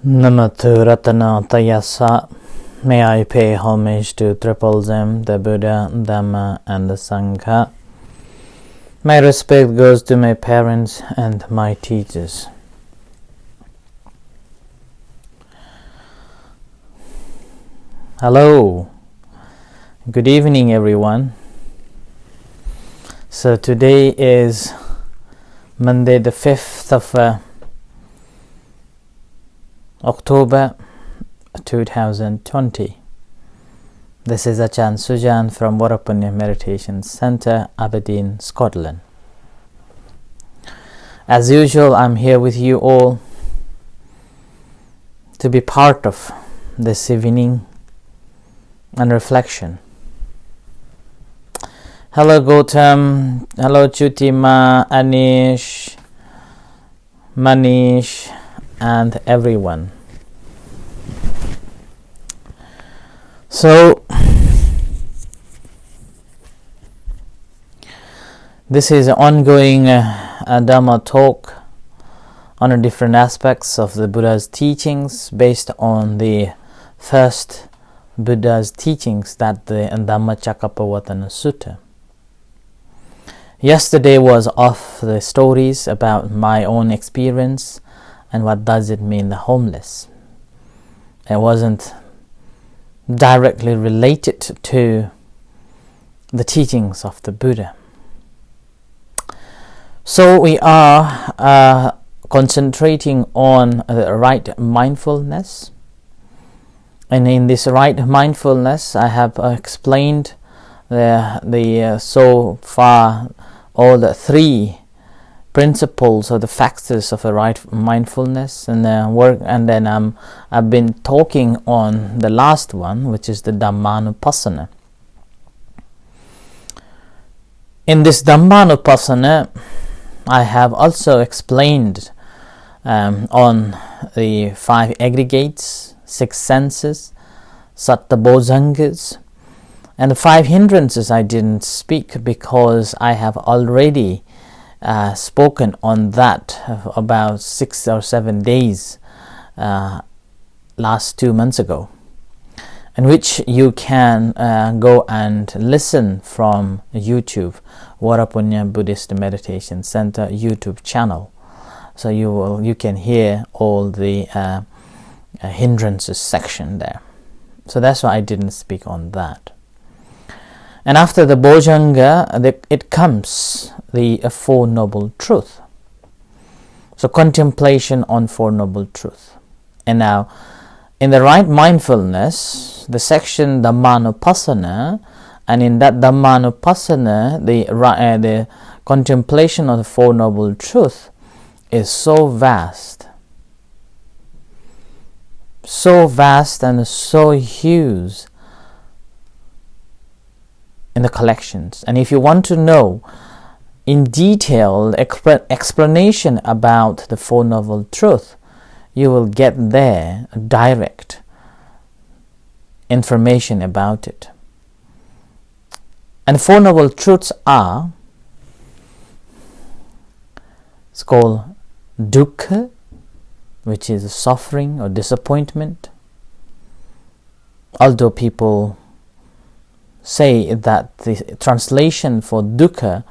Namato Ratana Tayasa. May I pay homage to Triple Zem, the Buddha, Dhamma, and the Sangha. My respect goes to my parents and my teachers. Hello, good evening everyone. So today is Monday the 5th of October 2020. This is Achan Sujan from Varapunya Meditation Center, Aberdeen, Scotland. As usual, I'm here with you all to be part of this evening and reflection. Hello Gautam, hello Chutima, Anish, Manish, and everyone. So this is an ongoing Dhamma talk on different aspects of the Buddha's teachings based on the first Buddha's teachings, that the Dhammanupassana Sutta. Yesterday was of the stories about my own experience and what does it mean, the homeless. It wasn't directly related to the teachings of the Buddha. So we are concentrating on the right mindfulness. And in this right mindfulness, I have explained the so far all the three principles or the factors of a right mindfulness, and then I've been talking on the last one, which is the dhammanupassana. In this dhammanupassana, I have also explained on the 5 aggregates, 6 senses, sattabodhangas, and the 5 hindrances. I didn't speak because I have already spoken on that about 6 or 7 days last 2 months ago, in which you can go and listen from YouTube, Varapunya Buddhist Meditation Center YouTube channel. So you can hear all the hindrances section there. So that's why I didn't speak on that. And after the Bojanga, it comes the Four Noble Truth. So contemplation on Four Noble Truth. And now, in the right mindfulness, the section Dhammanupassana, and in that Dhammanupassana, the contemplation of the Four Noble Truth is so vast and so huge in the collections. And if you want to know in detail explanation about the Four Noble Truth, you will get there direct information about it. And the Four Noble Truths are, it's called dukkha, which is suffering or disappointment. Although people say that the translation for dukkha,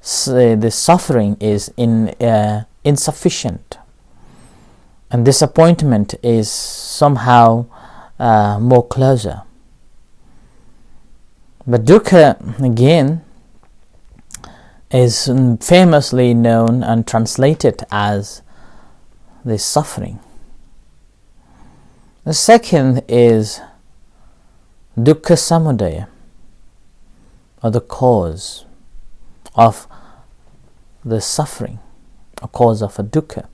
the suffering, is insufficient, and disappointment is somehow more closer. But dukkha, again, is famously known and translated as the suffering. The second is dukkha samudaya, or the cause of the suffering, a cause of a dukkha.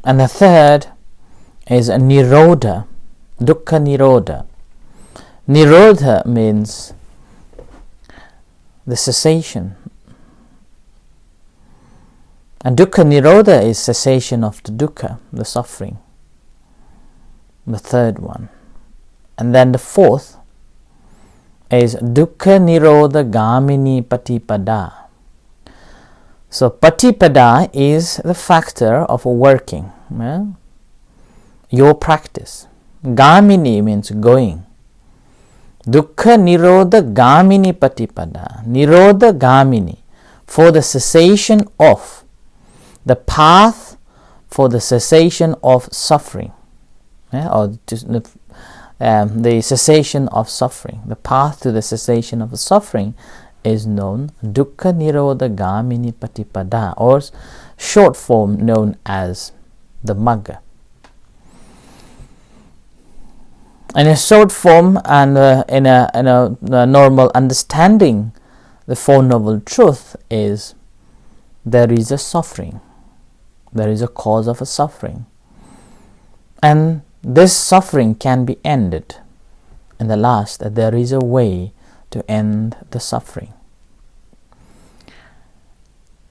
And the third is a nirodha, dukkha nirodha. Nirodha means the cessation. And dukkha nirodha is cessation of the dukkha, the suffering. The third one. And then the fourth is dukkha nirodha gamini patipada. So patipada is the factor of working, your practice. Gamini means going. Dukkha nirodha gamini patipada. Nirodha gamini, for the cessation of, the path for the cessation of suffering, or the cessation of suffering. The path to the cessation of suffering is known dukkha nirodha gamini patipada, or short form known as the magga. In a short form and in a normal understanding, the Four Noble Truth is there is a suffering. There is a cause of a suffering. And this suffering can be ended. And the last, there is a way to end the suffering.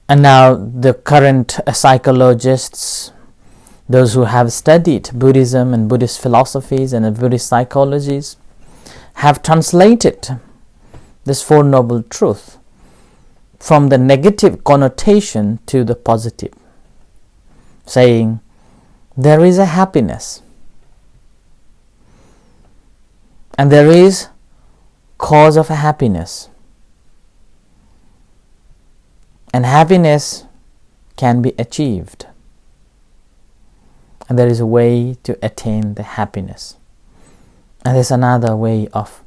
And now the current psychologists, those who have studied Buddhism and Buddhist philosophies and Buddhist psychologies, have translated this Four Noble Truth from the negative connotation to the positive, saying there is a happiness and there is cause of a happiness, and happiness can be achieved, and there is a way to attain the happiness. And there's another way of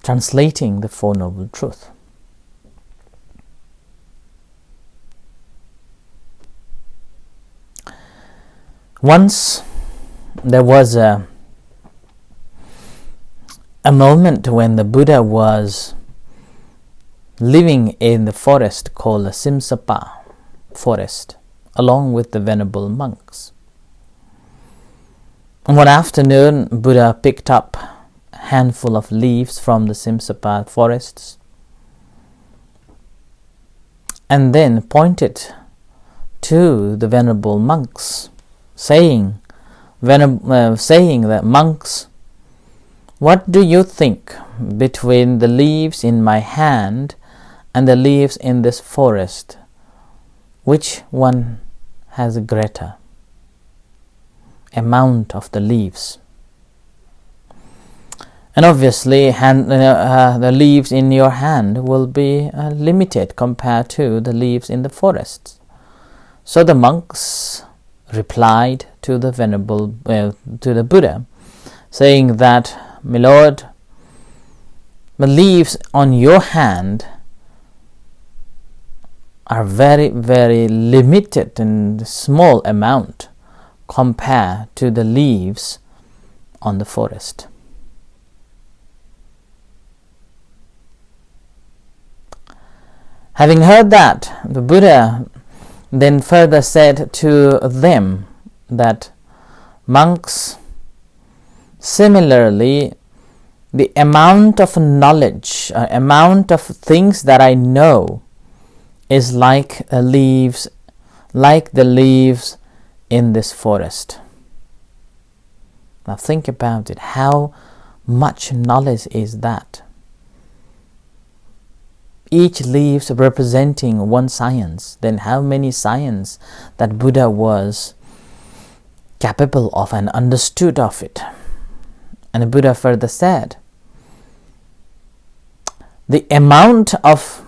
translating the Four Noble Truth. Once there was a moment when the Buddha was living in the forest called the Simsapa forest, along with the venerable monks. And one afternoon, Buddha picked up a handful of leaves from the Simsapa forests and then pointed to the venerable monks, saying that, monks, what do you think between the leaves in my hand and the leaves in this forest? Which one has a greater amount of the leaves? And obviously the leaves in your hand will be limited compared to the leaves in the forests. So the monks replied to the venerable to the Buddha, saying that, my Lord, the leaves on your hand are very, very limited and small amount compared to the leaves on the forest. Having heard that, the Buddha then further said to them that, monks, similarly, the amount of knowledge, amount of things that I know is like the leaves in this forest. Now think about it. How much knowledge is that? Each leaf representing one science. Then how many science that Buddha was capable of and understood of it? And the Buddha further said, the amount of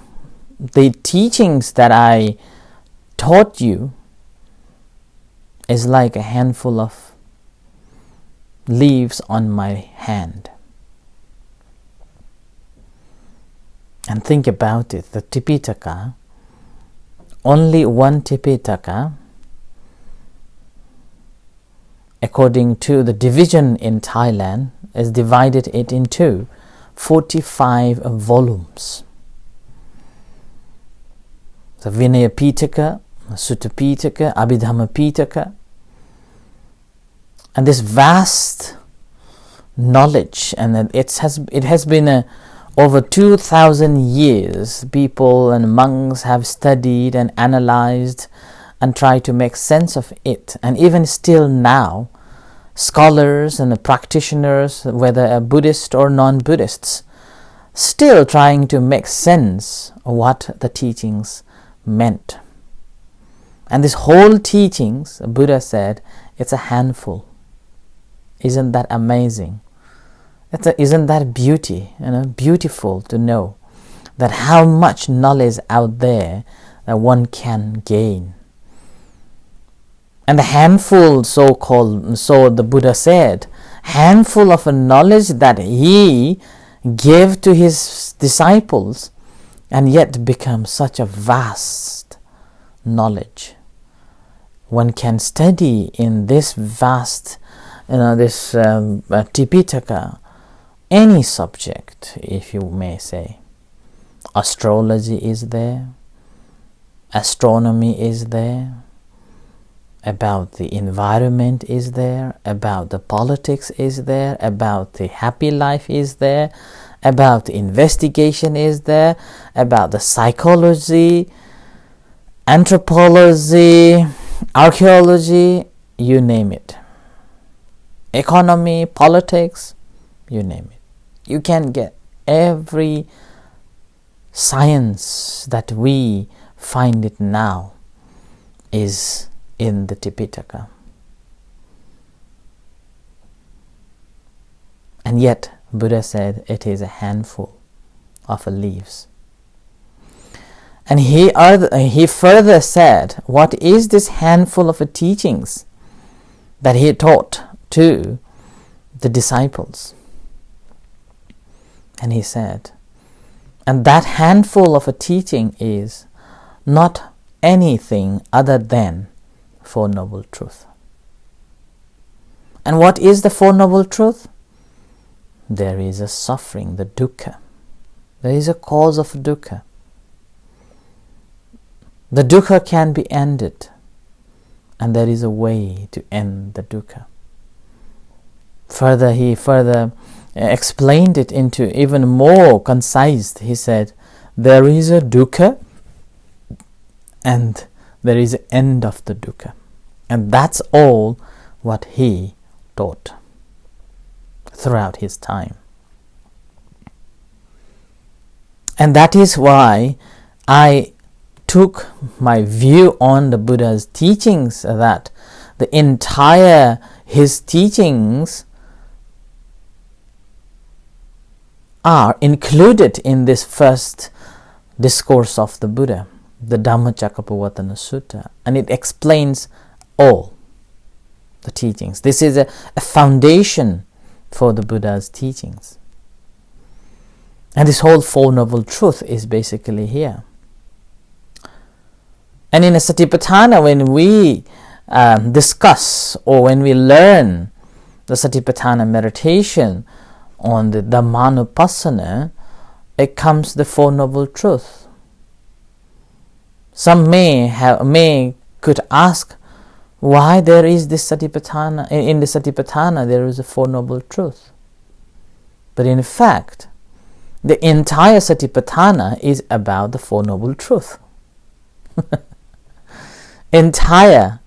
the teachings that I taught you is like a handful of leaves on my hand. And think about it, the Tipitaka, only one Tipitaka, according to the division in Thailand, is divided it into 45 volumes. The Vinaya Pitaka, Sutta Pitaka, Abhidhamma Pitaka. And this vast knowledge, and it has been over 2,000 years, people and monks have studied and analyzed and tried to make sense of it. And even still now, scholars and practitioners, whether Buddhist or non-Buddhists, still trying to make sense of what the teachings meant. And this whole teachings, Buddha said, it's a handful. Isn't that amazing? Isn't that beautiful to know that how much knowledge out there that one can gain. And the handful, so the Buddha said, handful of a knowledge that he gave to his disciples, and yet becomes such a vast knowledge. One can study in this vast, this Tipitaka, any subject, if you may say. Astrology is there, astronomy is there, about the environment is there, about the politics is there, about the happy life is there, about the investigation is there, about the psychology, anthropology, archaeology, you name it. Economy, politics, you name it. You can get every science that we find it now is in the Tipitaka. And yet, Buddha said it is a handful of leaves. And he further said, what is this handful of teachings that he taught to the disciples? And he said, and that handful of a teaching is not anything other than Four Noble Truth. And what is the Four Noble Truth? There is a suffering, the dukkha. There is a cause of dukkha. The dukkha can be ended, and there is a way to end the dukkha. He further explained it into even more concise. He said, there is a dukkha and there is an end of the dukkha. And that's all what he taught throughout his time. And that is why I took my view on the Buddha's teachings, that the entire his teachings are included in this first discourse of the Buddha, the Dhammacakkappavattana Sutta, and it explains all the teachings. This is a foundation for the Buddha's teachings. And this whole Four Noble Truth is basically here. And in a Satipatthana, when we discuss or when we learn the Satipatthana meditation on the dhammanupassana, it comes the Four Noble Truth. Some could ask why there is this Satipatthana. In the Satipatthana there is a Four Noble Truth. But in fact, the entire Satipatthana is about the Four Noble Truth. Entire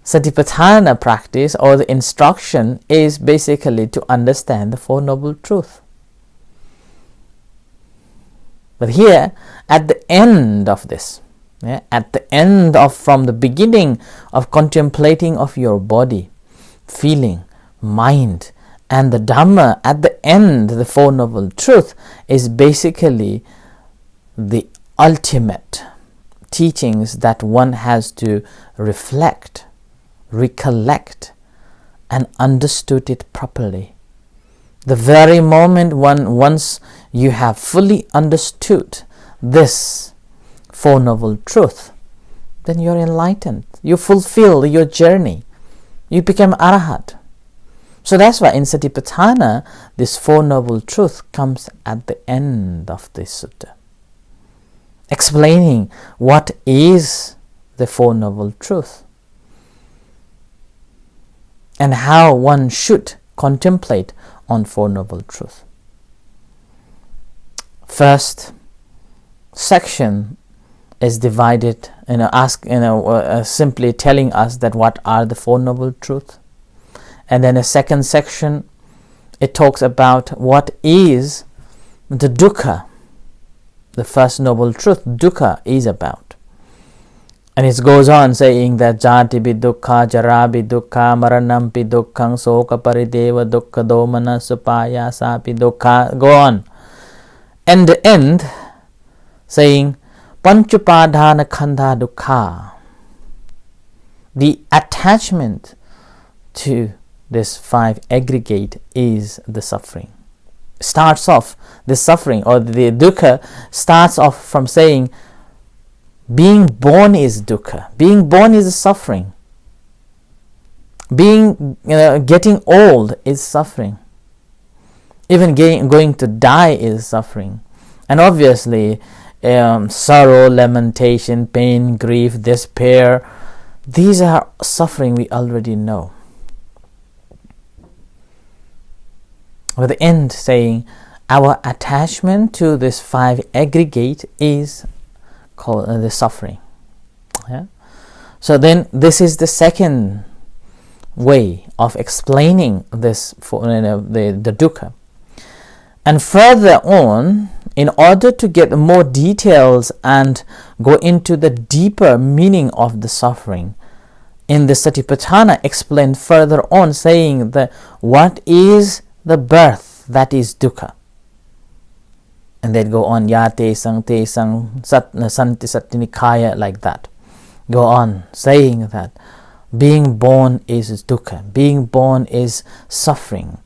Satipatthana practice or the instruction is basically to understand the Four Noble Truth. But here, at the end of this, from the beginning of contemplating of your body, feeling, mind, and the Dhamma, at the end, the Four Noble Truth is basically the ultimate teachings that one has to reflect, recollect, and understood it properly. The very moment once you have fully understood this Four Noble Truth, then you're enlightened. You fulfill your journey. You become Arahat. So that's why in Satipatthana, this Four Noble Truth comes at the end of this sutta, explaining what is the Four Noble Truth and how one should contemplate on Four Noble Truth. First section is divided, simply telling us that what are the Four Noble Truth, and then a second section it talks about what is the dukkha. The first Noble Truth, dukkha, is about. And it goes on saying that jati bi dukkha, jara bi dukkha, maranam pi dukkhang, soka parideva dukkha, domana supaya sapi dukkha. Go on. And the end saying panchupadhana khandha dukkha. The attachment to this 5 aggregate is the suffering. Starts off the suffering, or the dukkha starts off from saying being born is dukkha, being born is suffering, getting old is suffering, even going to die is suffering. And obviously sorrow, lamentation, pain, grief, despair, these are suffering we already know. With the end saying our attachment to this 5 aggregate is called the suffering. Yeah? So then this is the second way of explaining this for the dukkha. And further on, in order to get more details and go into the deeper meaning of the suffering, in the Satipatthana explained further on, saying that what is the birth, that is dukkha. And they'd go on, ya te sang santi satinikaya, like that. Go on saying that being born is dukkha, being born is suffering,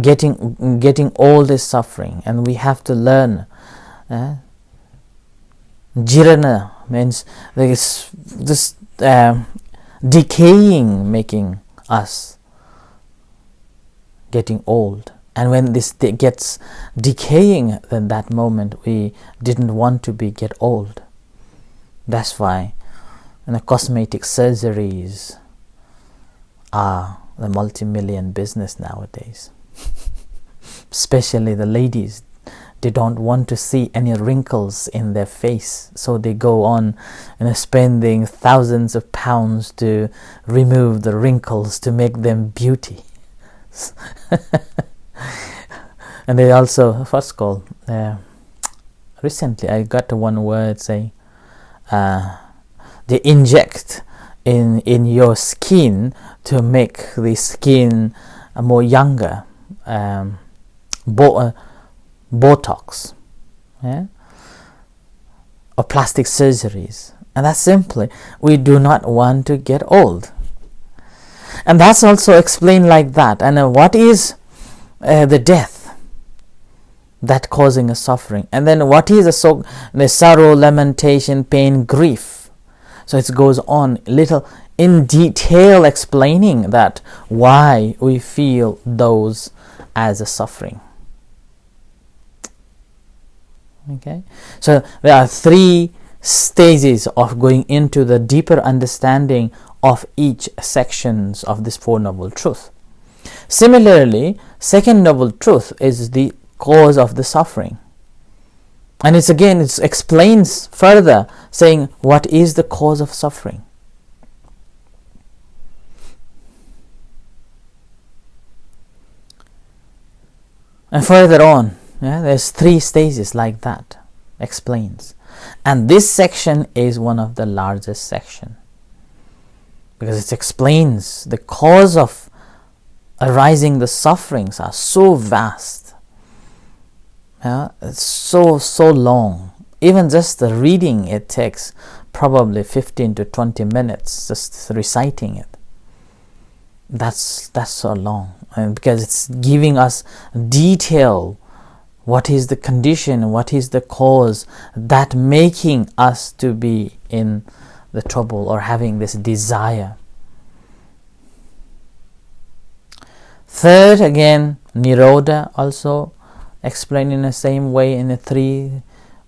getting old is suffering, and we have to learn. Jirana means this decaying, making us getting old. And when this gets decaying, then that moment we didn't want to get old. That's why cosmetic surgeries are the multi-million business nowadays. Especially the ladies, they don't want to see any wrinkles in their face, so they go on spending thousands of pounds to remove the wrinkles to make them beauty. And they also, first call, recently I got one word saying they inject in your skin to make the skin more younger, Botox, or plastic surgeries. And that's simply, we do not want to get old. And that's also explained like that. And what is the death that causing a suffering? And then what is the sorrow, lamentation, pain, grief? So it goes on little in detail explaining that why we feel those as a suffering. Okay, so there are 3 stages of going into the deeper understanding of each sections of this 4 Noble Truth. Similarly, second Noble Truth is the cause of the suffering. And it explains further, saying what is the cause of suffering. And further on, there's 3 stages like that, explains. And this section is one of the largest section, because it explains the cause of arising the sufferings are so vast. It's so long. Even just the reading, it takes probably 15 to 20 minutes just reciting it. That's so long, and because it's giving us detail. What is the condition? What is the cause that making us to be in the trouble or having this desire? Third, again, Nirodha, also explained in the same way in the 3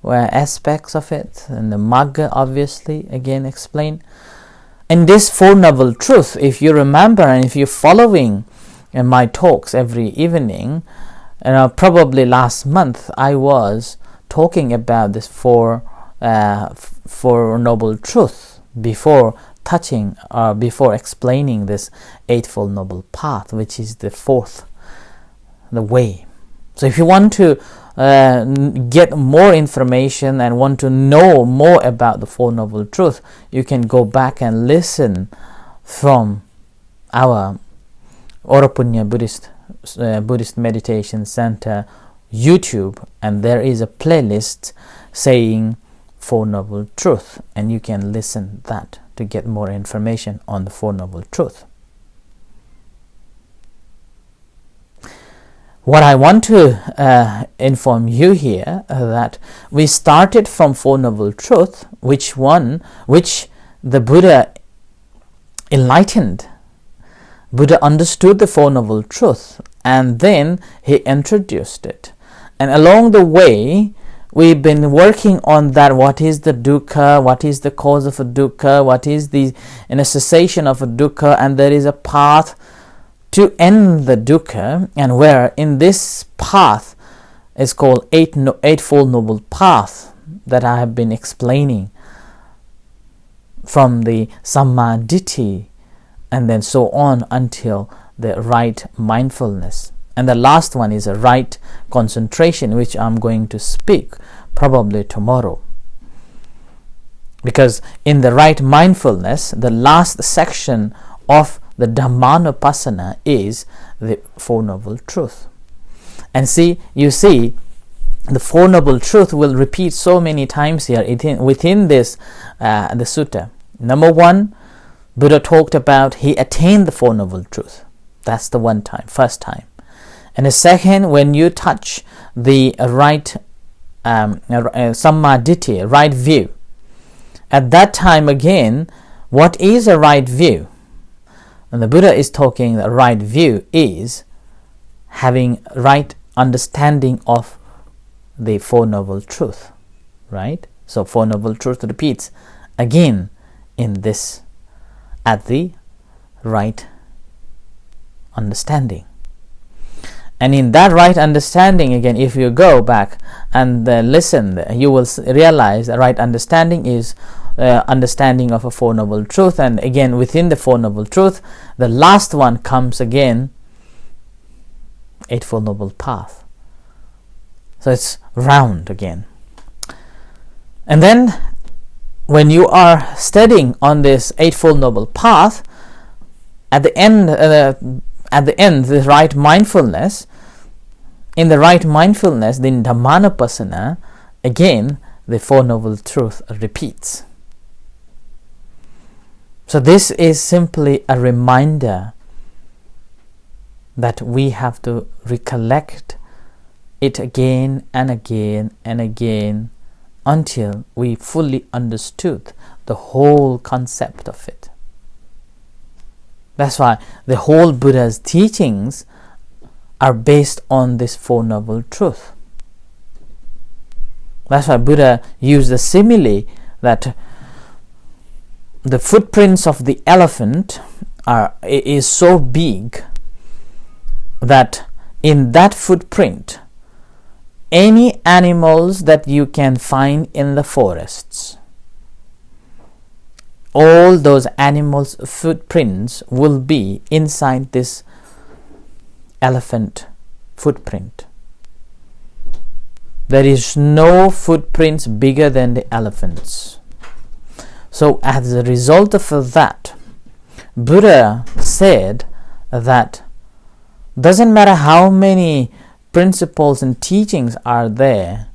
aspects of it. And the Magga, obviously, again explained. In this 4 Noble Truth, if you remember and if you're following in my talks every evening, probably last month I was talking about this 4 Noble Truth before touching, before explaining this Eightfold Noble Path, which is the 4th, the way. So if you want to get more information and want to know more about the Four Noble Truths, you can go back and listen from our Varapunya Buddhist Meditation Center YouTube, and there is a playlist saying Four Noble Truths, and you can listen that to get more information on the Four Noble Truths. What I want to inform you here that we started from Four Noble Truths, which the Buddha enlightened. Buddha understood the Four Noble Truths, and then he introduced it. And along the way, we've been working on that. What is the dukkha? What is the cause of a dukkha? What is the cessation of a dukkha? And there is a path to end the dukkha, and where in this path is called Eightfold Noble Path that I have been explaining, from the Samma Ditti and then so on until the right mindfulness. And the last one is a right concentration, which I'm going to speak probably tomorrow. Because in the right mindfulness, the last section of the dhammanupassana is the Four Noble Truths. And you see, the Four Noble Truths will repeat so many times here within this the sutta. Number one, Buddha talked about he attained the Four Noble Truths. That's the first time. And the second, when you touch the right Samma Ditti, right view, at that time again, what is a right view? And the Buddha is talking the right view is having right understanding of the Four Noble Truths, right? So Four Noble Truths repeats again in this, at the right understanding. And in that right understanding, again, if you go back and listen, you will realize the right understanding is understanding of a Four Noble Truths. And again, within the Four Noble Truths, the last one comes again, Eightfold Noble Path. So it's round again. And then when you are studying on this Eightfold Noble Path, at the end, the right mindfulness, in the right mindfulness, the dhammanupassana, again, the Four Noble Truths repeats. So this is simply a reminder that we have to recollect it again and again and again until we fully understood the whole concept of it. That's why the whole Buddha's teachings are based on this Four Noble Truths. That's why Buddha used the simile that the footprints of the elephant is so big that in that footprint, any animals that you can find in the forests, all those animals' footprints will be inside this elephant footprint. There is no footprints bigger than the elephant's. So as a result of that, Buddha said that doesn't matter how many principles and teachings are there.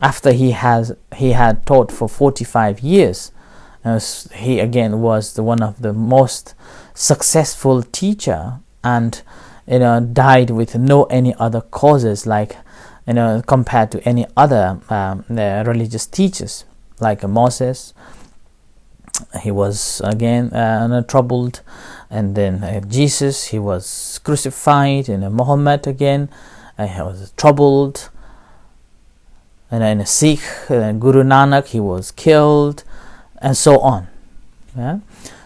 After he had taught for 45 years, he again was one of the most successful teacher, and died with no any other causes, like compared to any other religious teachers, like Moses. He was again troubled, and then Jesus, he was crucified, and Muhammad again, he was troubled, and then Sikh, Guru Nanak, he was killed, and so on. Yeah?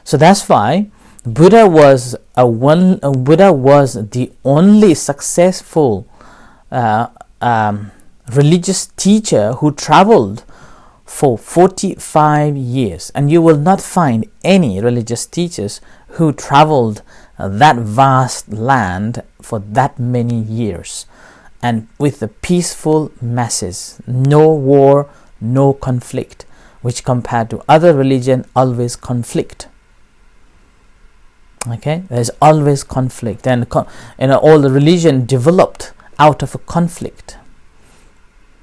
So that's why Buddha was the only successful religious teacher who traveled for 45 years, and you will not find any religious teachers who traveled that vast land for that many years and with the peaceful masses. No war, no conflict, which compared to other religion always conflict. Okay, there's always conflict, and all the religion developed out of a conflict,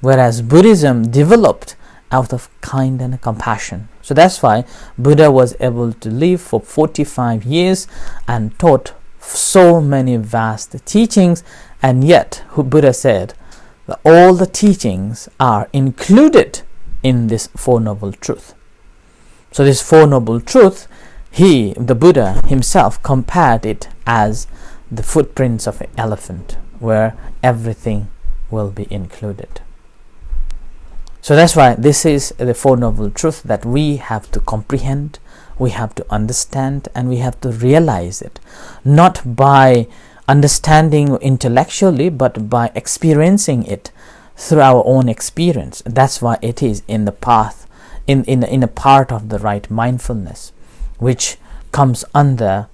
whereas Buddhism developed out of kind and compassion. So that's why Buddha was able to live for 45 years and taught so many vast teachings, and yet Buddha said that all the teachings are included in this Four Noble Truth. So this Four Noble Truth, the Buddha himself compared it as the footprints of an elephant, where everything will be included. So that's why this is the Four Noble Truth that we have to comprehend, we have to understand, and we have to realize it, not by understanding intellectually, but by experiencing it through our own experience. That's why it is in the path, in a part of the right mindfulness, which comes under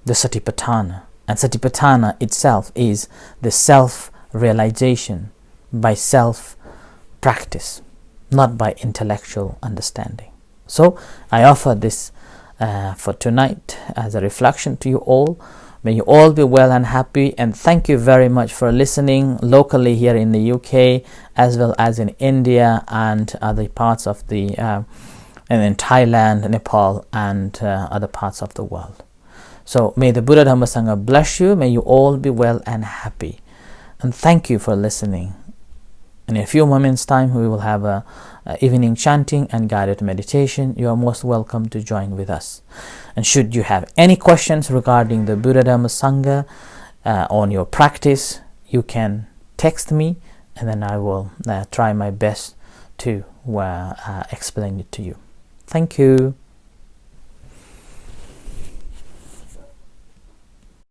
the Satipatthana. And Satipatthana itself is the self-realization by self-practice, not by intellectual understanding. So I offer this for tonight as a reflection to you all. May you all be well and happy, and thank you very much for listening locally here in the UK, as well as in India and other parts of and in Thailand, Nepal, and other parts of the world. So may the Buddha Dhamma Sangha bless you. May you all be well and happy. And thank you for listening. In a few moments' time, we will have a evening chanting and guided meditation. You are most welcome to join with us. And should you have any questions regarding the Buddha Dhamma Sangha on your practice, you can text me, and then I will try my best to explain it to you. Thank you.